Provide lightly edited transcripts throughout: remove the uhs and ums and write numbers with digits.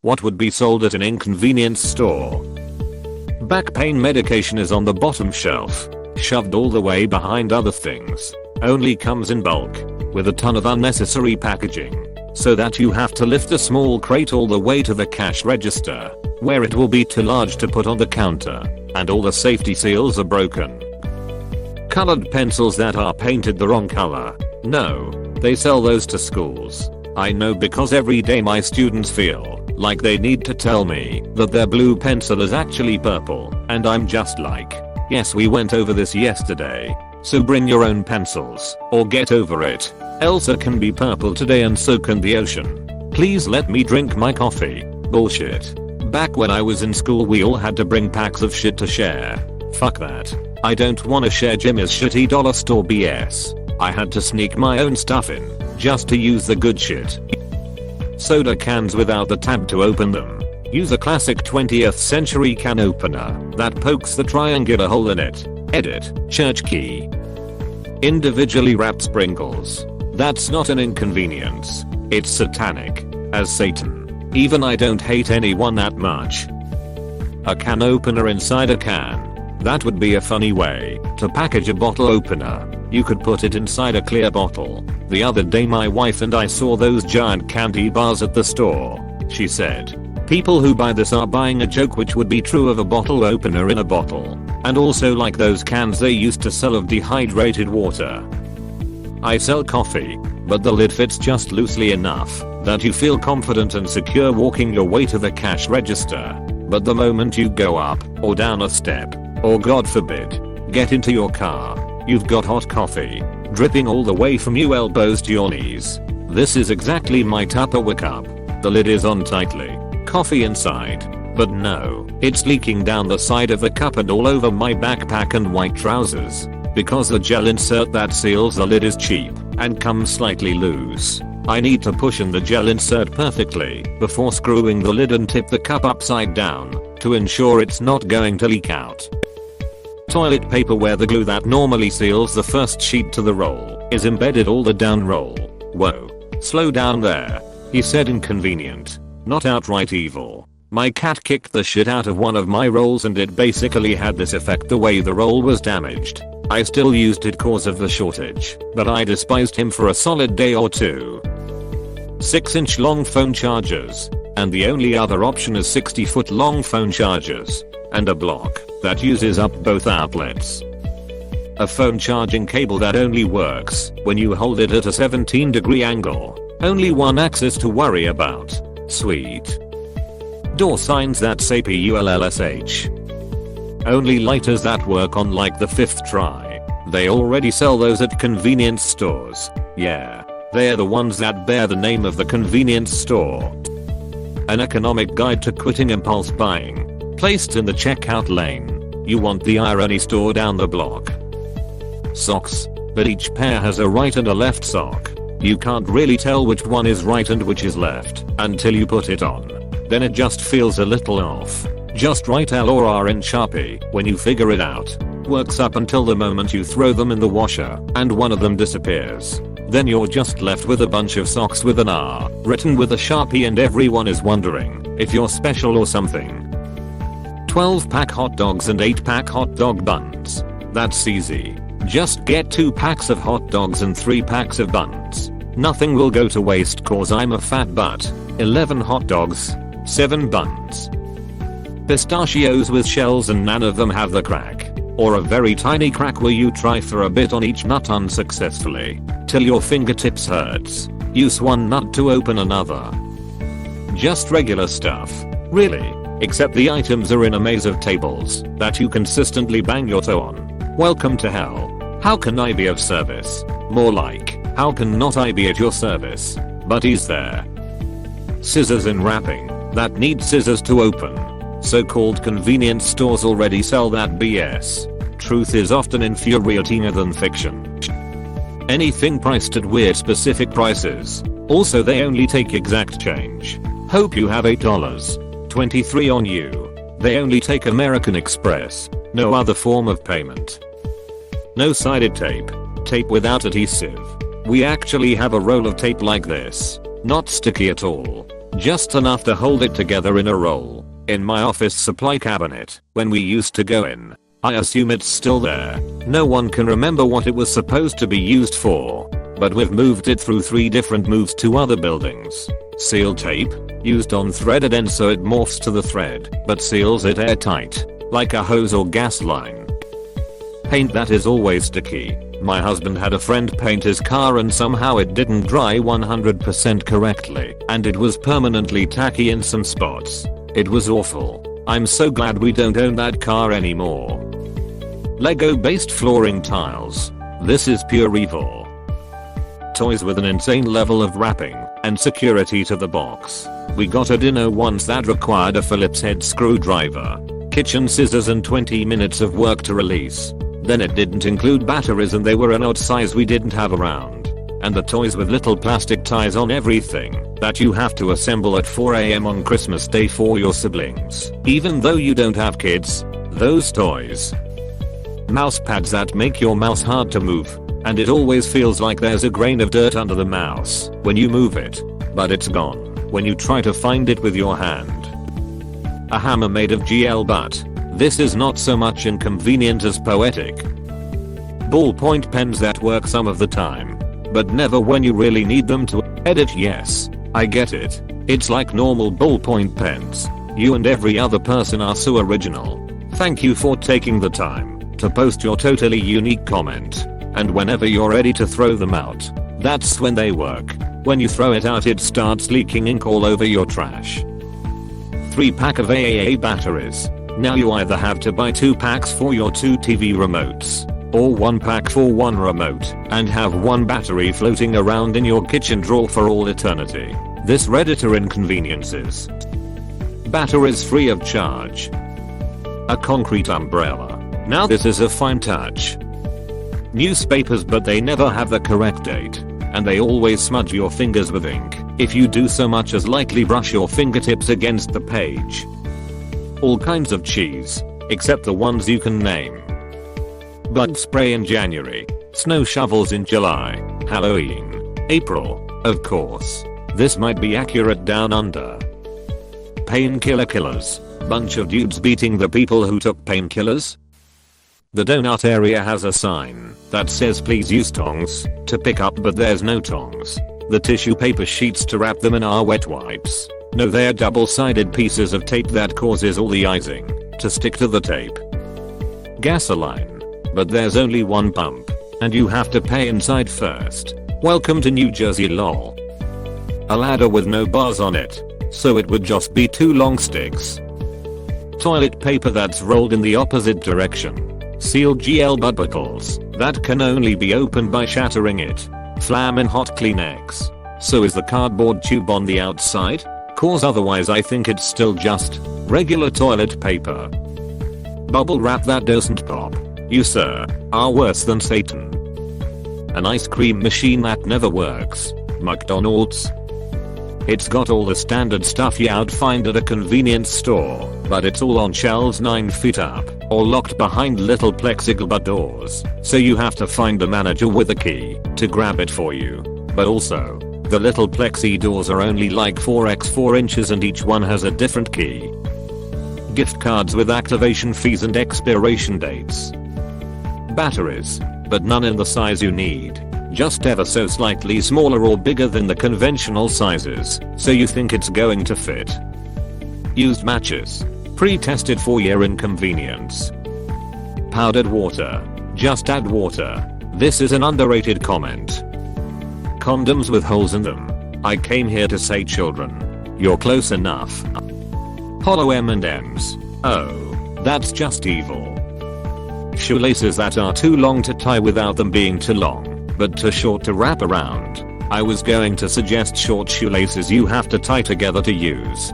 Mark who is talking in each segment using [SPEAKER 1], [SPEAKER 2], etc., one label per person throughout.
[SPEAKER 1] What would be sold at an Inconvenience store? Back pain medication is on the bottom shelf, shoved all the way behind other things. Only comes in bulk, with a ton of unnecessary packaging, so that you have to lift a small crate all the way to the cash register, where it will be too large to put on the counter, and all the safety seals are broken. Colored pencils that are painted the wrong color. No, they sell those to schools. I know because every day my students feel like they need to tell me that their blue pencil is actually purple, and I'm just like, yes, we went over this yesterday, so bring your own pencils, or get over it, else it can be purple today and so can the ocean. Please let me drink my coffee. Bullshit. Back when I was in school we all had to bring packs of shit to share. Fuck that. I don't wanna share Jimmy's shitty dollar store BS. I had to sneak my own stuff in, just to use the good shit. Soda cans without the tab to open them. Use a classic 20th century can opener that pokes the triangular hole in it. Edit, church key. Individually wrapped sprinkles. That's not an inconvenience. It's satanic. As Satan. Even I don't hate anyone that much. A can opener inside a can. That would be a funny way to package a bottle opener. You could put it inside a clear bottle. The other day my wife and I saw those giant candy bars at the store. She said, people who buy this are buying a joke, which would be true of a bottle opener in a bottle. And also like those cans they used to sell of dehydrated water. I sell coffee, but the lid fits just loosely enough that you feel confident and secure walking your way to the cash register. But the moment you go up or down a step, or God forbid, get into your car, you've got hot coffee dripping all the way from your elbows to your knees. This is exactly my Tupperware cup. The lid is on tightly, coffee inside, but no, it's leaking down the side of the cup and all over my backpack and white trousers, because the gel insert that seals the lid is cheap and comes slightly loose. I need to push in the gel insert perfectly before screwing the lid and tip the cup upside down to ensure it's not going to leak out. Toilet paper, where the glue that normally seals the first sheet to the roll is embedded all the down roll. Whoa. Slow down there. He said inconvenient, not outright evil. My cat kicked the shit out of one of my rolls and it basically had this effect the way the roll was damaged. I still used it cause of the shortage, but I despised him for a solid day or two. 6-inch long phone chargers, and the only other option is 60-foot long phone chargers, and a block that uses up both outlets. A phone charging cable that only works when you hold it at a 17-degree angle. Only one axis to worry about. Sweet. Door signs that say PULLSH. Only lighters that work on like the 5th try. They already sell those at convenience stores. Yeah, they're the ones that bear the name of the convenience store. An economic guide to quitting impulse buying. Placed in the checkout lane. You want the irony store down the block. Socks, but each pair has a right and a left sock. You can't really tell which one is right and which is left until you put it on. Then it just feels a little off. Just write L or R in Sharpie when you figure it out. Works up until the moment you throw them in the washer and one of them disappears. Then you're just left with a bunch of socks with an R written with a Sharpie and everyone is wondering if you're special or something. 12-pack hot dogs and 8-pack hot dog buns. That's easy. Just get 2 packs of hot dogs and 3 packs of buns. Nothing will go to waste cause I'm a fat butt. 11 hot dogs, 7 buns. Pistachios with shells and none of them have the crack. Or a very tiny crack where you try for a bit on each nut unsuccessfully, till your fingertips hurts. Use one nut to open another. Just regular stuff. Really. Except the items are in a maze of tables that you consistently bang your toe on. Welcome to hell. How can I be of service? More like, how can not I be at your service? But he's there. Scissors in wrapping that need scissors to open. So-called convenience stores already sell that BS. Truth is often infuriating than fiction. Anything priced at weird specific prices. Also they only take exact change. Hope you have $8.23 on you. They only take American Express. No other form of payment. No sided tape. Tape without adhesive. We actually have a roll of tape like this. Not sticky at all. Just enough to hold it together in a roll. In my office supply cabinet, when we used to go in. I assume it's still there. No one can remember what it was supposed to be used for. But we've moved it through 3 different moves to other buildings. Seal tape, used on threaded end so it morphs to the thread, but seals it airtight, like a hose or gas line. Paint that is always sticky. My husband had a friend paint his car and somehow it didn't dry 100% correctly, and it was permanently tacky in some spots. It was awful. I'm so glad we don't own that car anymore. Lego based flooring tiles. This is pure evil. Toys with an insane level of wrapping and security to the box. We got a dinner once that required a Phillips head screwdriver, kitchen scissors and 20 minutes of work to release. Then it didn't include batteries and they were an odd size we didn't have around. And the toys with little plastic ties on everything that you have to assemble at 4 AM on Christmas Day for your siblings. Even though you don't have kids, those toys. Mouse pads that make your mouse hard to move. And it always feels like there's a grain of dirt under the mouse when you move it. But it's gone when you try to find it with your hand. A hammer made of GL, but this is not so much inconvenient as poetic. Ballpoint pens that work some of the time, but never when you really need them to edit. Yes, I get it. It's like normal ballpoint pens. You and every other person are so original. Thank you for taking the time to post your totally unique comment. And whenever you're ready to throw them out, that's when they work. When you throw it out it starts leaking ink all over your trash. 3-pack of AAA batteries. Now you either have to buy 2 packs for your 2 TV remotes, or 1 pack for 1 remote, and have 1 battery floating around in your kitchen drawer for all eternity. This Redditor inconveniences. Batteries free of charge. A concrete umbrella. Now this is a fine touch. Newspapers, but they never have the correct date, and they always smudge your fingers with ink. If you do so much as lightly brush your fingertips against the page. All kinds of cheese, except the ones you can name. Bug spray in January, snow shovels in July, Halloween, April, of course. This might be accurate down under. Painkiller killers, bunch of dudes beating the people who took painkillers. The donut area has a sign that says please use tongs to pick up, but there's no tongs. The tissue paper sheets to wrap them in are wet wipes. No, they're double-sided pieces of tape that causes all the icing to stick to the tape. Gasoline. But there's only 1 pump, and you have to pay inside first. Welcome to New Jersey, lol. A ladder with no bars on it, so it would just be 2 long sticks. Toilet paper that's rolled in the opposite direction. Sealed GL buttons that can only be opened by shattering it. Flamin' hot Kleenex. So is the cardboard tube on the outside? Cause otherwise I think it's still just regular toilet paper. Bubble wrap that doesn't pop. You sir are worse than Satan. An ice cream machine that never works. McDonald's. It's got all the standard stuff you'd find at a convenience store, but it's all on shelves 9 feet up, or locked behind little plexiglass doors, so you have to find the manager with a key to grab it for you. But also, the little plexi doors are only like 4x4 inches and each one has a different key. Gift cards with activation fees and expiration dates. Batteries, but none in the size you need. Just ever so slightly smaller or bigger than the conventional sizes, so you think it's going to fit. Used matches. Pre-tested for your inconvenience. Powdered water. Just add water. This is an underrated comment. Condoms with holes in them. I came here to say children. You're close enough. Hollow M&Ms. Oh, that's just evil. Shoelaces that are too long to tie without them being too long, but too short to wrap around. I was going to suggest short shoelaces you have to tie together to use.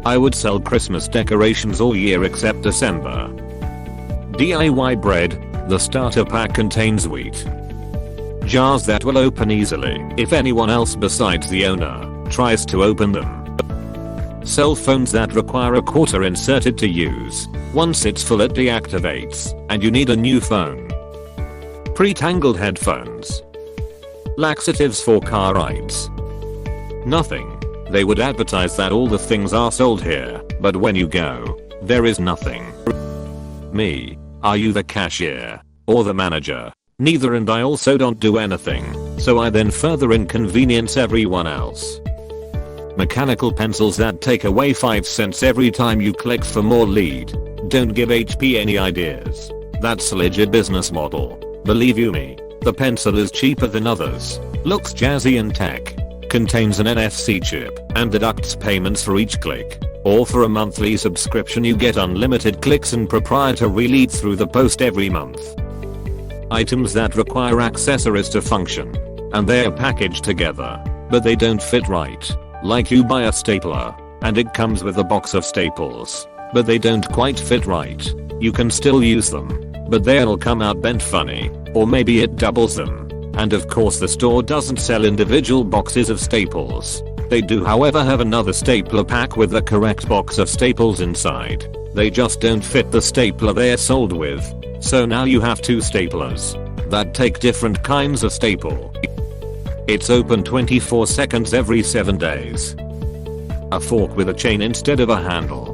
[SPEAKER 1] I would sell Christmas decorations all year except December. DIY bread. The starter pack contains wheat. Jars that will open easily if anyone else besides the owner tries to open them. Cell phones that require a quarter inserted to use. Once it's full it deactivates, and you need a new phone. Pre-tangled headphones. Laxatives for car rides. Nothing. They would advertise that all the things are sold here, but when you go, there is nothing. Me. Are you the cashier? Or the manager? Neither, and I also don't do anything, so I then further inconvenience everyone else. Mechanical pencils that take away 5 cents every time you click for more lead. Don't give HP any ideas. That's a legit business model. Believe you me, the pencil is cheaper than others, looks jazzy and tech, contains an NFC chip, and deducts payments for each click. Or for a monthly subscription you get unlimited clicks and proprietary leads through the post every month. Items that require accessories to function, and they are packaged together, but they don't fit right. Like you buy a stapler, and it comes with a box of staples, but they don't quite fit right. You can still use them, but they'll come out bent funny, or maybe it doubles them. And of course the store doesn't sell individual boxes of staples. They do however have another stapler pack with the correct box of staples inside. They just don't fit the stapler they're sold with. So now you have 2 staplers that take different kinds of staple. It's open 24 seconds every 7 days. A fork with a chain instead of a handle.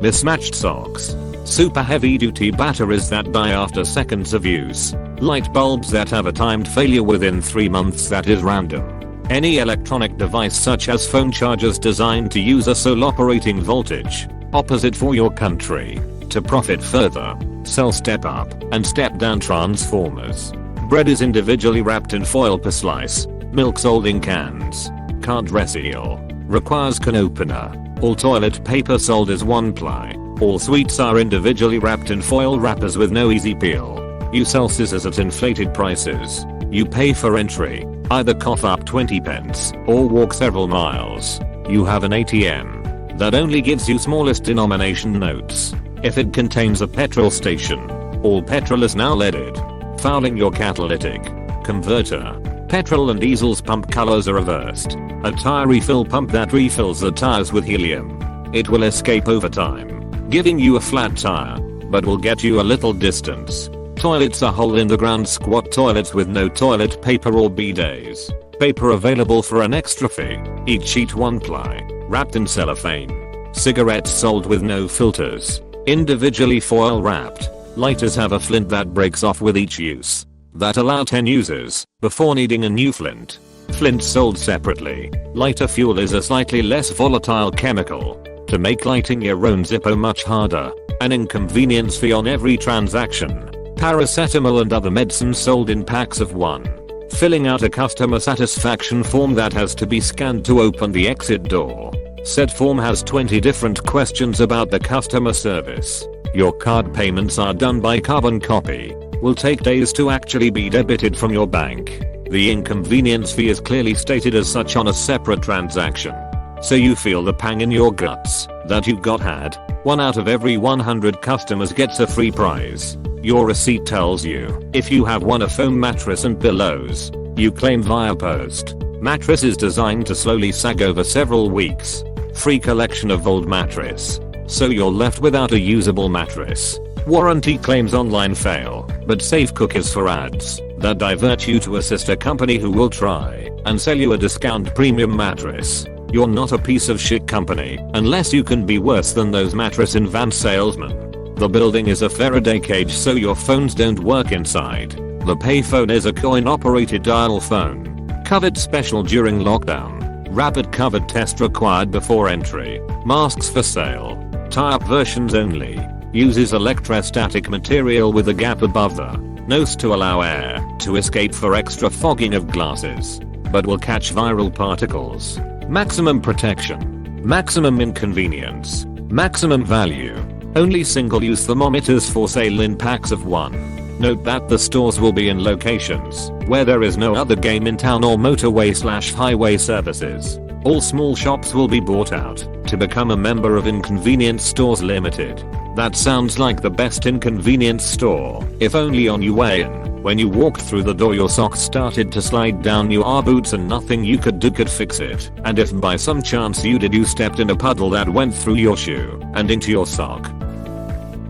[SPEAKER 1] Mismatched socks. Super heavy duty batteries that die after seconds of use. Light bulbs that have a timed failure within 3 months that is random. Any electronic device such as phone chargers designed to use a sole operating voltage opposite for your country. To profit further, sell step up and step down transformers. Bread is individually wrapped in foil per slice. Milk sold in cans. Can't reseal. Requires can opener. All toilet paper sold as 1-ply. All sweets are individually wrapped in foil wrappers with no easy peel. You sell scissors at inflated prices. You pay for entry. Either cough up 20 pence or walk several miles. You have an ATM that only gives you smallest denomination notes. If it contains a petrol station, all petrol is now leaded, fouling your catalytic converter. Petrol and diesel's pump colors are reversed. A tire refill pump that refills the tires with helium. It will escape over time, giving you a flat tire, but will get you a little distance. Toilets are hole in the ground squat toilets with no toilet paper or bidets. Paper available for an extra fee. Each sheet 1-ply, wrapped in cellophane. Cigarettes sold with no filters, individually foil wrapped. Lighters have a flint that breaks off with each use, that allow 10 uses before needing a new flint. Flint sold separately. Lighter fuel is a slightly less volatile chemical to make lighting your own Zippo much harder. An inconvenience fee on every transaction. Paracetamol and other medicines sold in packs of 1. Filling out a customer satisfaction form that has to be scanned to open the exit door. Said form has 20 different questions about the customer service. Your card payments are done by carbon copy. Will take days to actually be debited from your bank. The inconvenience fee is clearly stated as such on a separate transaction. So you feel the pang in your guts that you got had. 1 out of every 100 customers gets a free prize. Your receipt tells you if you have won a foam mattress and pillows. You claim via post. Mattress is designed to slowly sag over several weeks. Free collection of old mattress. So you're left without a usable mattress. Warranty claims online fail, but safe cookies for ads that divert you to a sister company who will try and sell you a discount premium mattress. You're not a piece of shit company unless you can be worse than those mattress in van salesmen. The building is a Faraday cage so your phones don't work inside. The payphone is a coin-operated dial phone. Covered special during lockdown. Rapid covered test required before entry. Masks for sale. Tie-up versions only. Uses electrostatic material with a gap above the nose to allow air to escape for extra fogging of glasses, but will catch viral particles. Maximum protection. Maximum inconvenience. Maximum value. Only single-use thermometers for sale in packs of 1. Note that the stores will be in locations where there is no other game in town or motorway/highway services. All small shops will be bought out to become a member of Inconvenience Stores Limited. That sounds like the best inconvenience store, if only on your way in. When you walked through the door your socks started to slide down your boots and nothing you could do could fix it. And if by some chance you stepped in a puddle that went through your shoe and into your sock.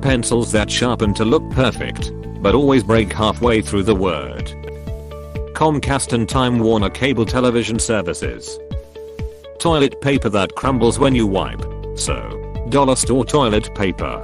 [SPEAKER 1] Pencils that sharpen to look perfect, but always break halfway through the word. Comcast and Time Warner cable television services. Toilet paper that crumbles when you wipe. So, dollar store toilet paper.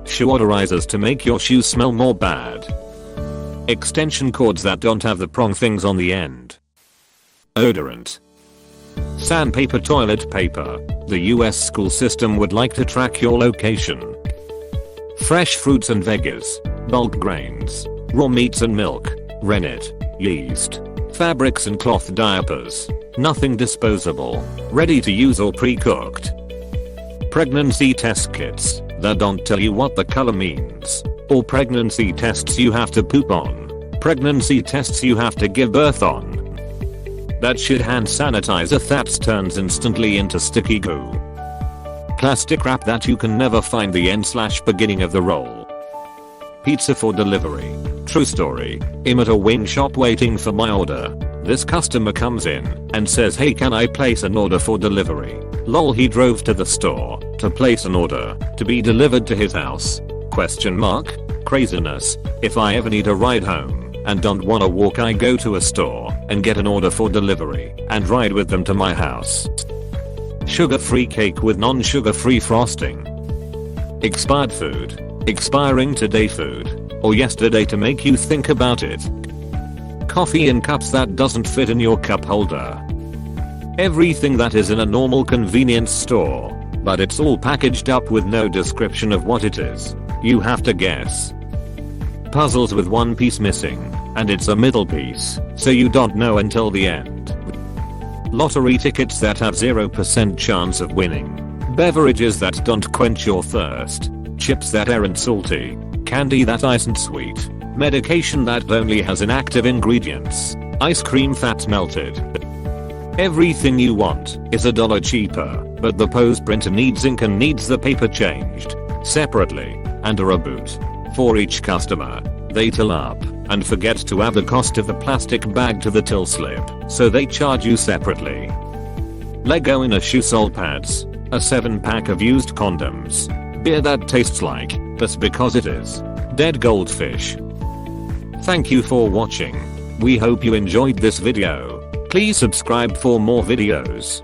[SPEAKER 1] Shoe odorizers to make your shoes smell more bad. Extension cords that don't have the prong things on the end. Odorant. Sandpaper toilet paper. The US school system would like to track your location. Fresh fruits and veggies. Bulk grains. Raw meats and milk. Rennet. Yeast. Fabrics and cloth diapers. Nothing disposable. Ready to use or pre-cooked. Pregnancy test kits that don't tell you what the color means. Or pregnancy tests you have to poop on. Pregnancy tests you have to give birth on. That shit hand sanitizer that turns instantly into sticky goo. Plastic wrap that you can never find the end/beginning of the roll. Pizza for delivery. True story. I'm at a wing shop waiting for my order. This customer comes in and says, hey, can I place an order for delivery? Lol, he drove to the store to place an order to be delivered to his house. ? Craziness. If I ever need a ride home and don't wanna walk, I go to a store and get an order for delivery and ride with them to my house. Sugar-free cake with non-sugar-free frosting. Expired food. Expiring today food. Or yesterday to make you think about it. Coffee in cups that doesn't fit in your cup holder. Everything that is in a normal convenience store, but it's all packaged up with no description of what it is. You have to guess. Puzzles with one piece missing, and it's a middle piece, so you don't know until the end. Lottery tickets that have 0% chance of winning. Beverages that don't quench your thirst. Chips that aren't salty. Candy that isn't sweet. Medication that only has inactive ingredients. Ice cream that's melted. Everything you want is $1 cheaper, but the post printer needs ink and needs the paper changed separately and a reboot. For each customer, they till up and forget to add the cost of the plastic bag to the till slip, so they charge you separately. Lego in a shoe, sole pads, a 7-pack of used condoms, beer that tastes like piss because it is, dead goldfish. Thank you for watching. We hope you enjoyed this video. Please subscribe for more videos.